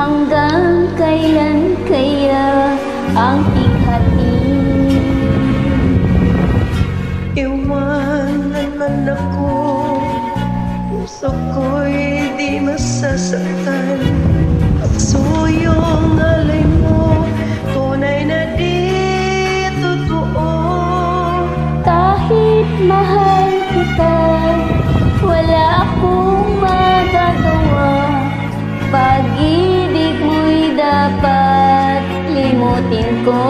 Hanggang kailan kaya ang pighati? Iwanan man ako, puso ko'y di masasaktan. Pagsuyong alay mo, tunay na di totoo. Kahit mahal kita, wala akong magagawa. Pag-ibig mo'y dapat limutin ko.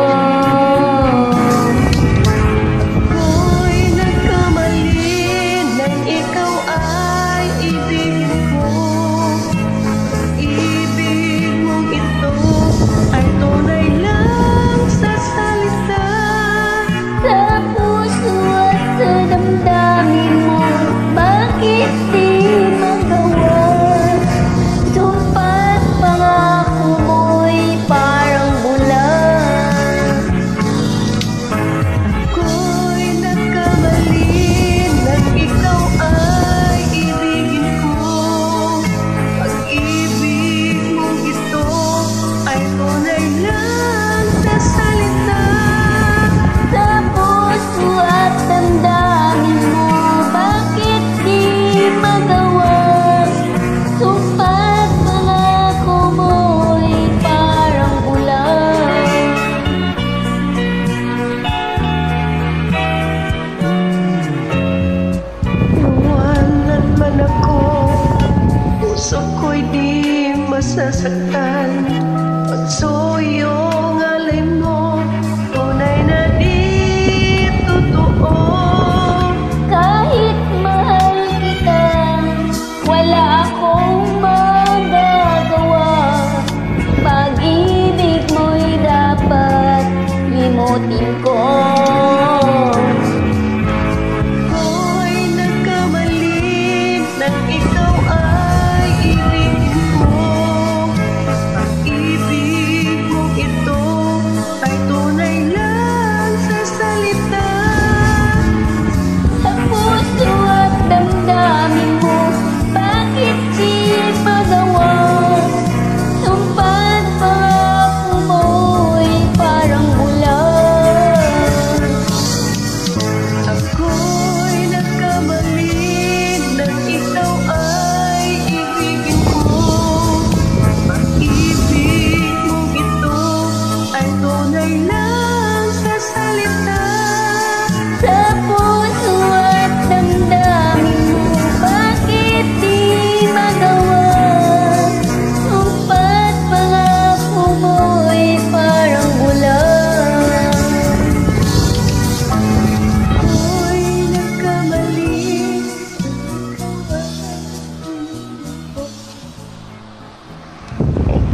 Puso ko'y di masasaktan. Pagsuyong alay mo, tunay na di totoo. Kahit mahal kita, wala akong magagawa. Pag-ibig mo'y dapat limutin ko.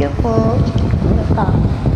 Thank you po. Welcome.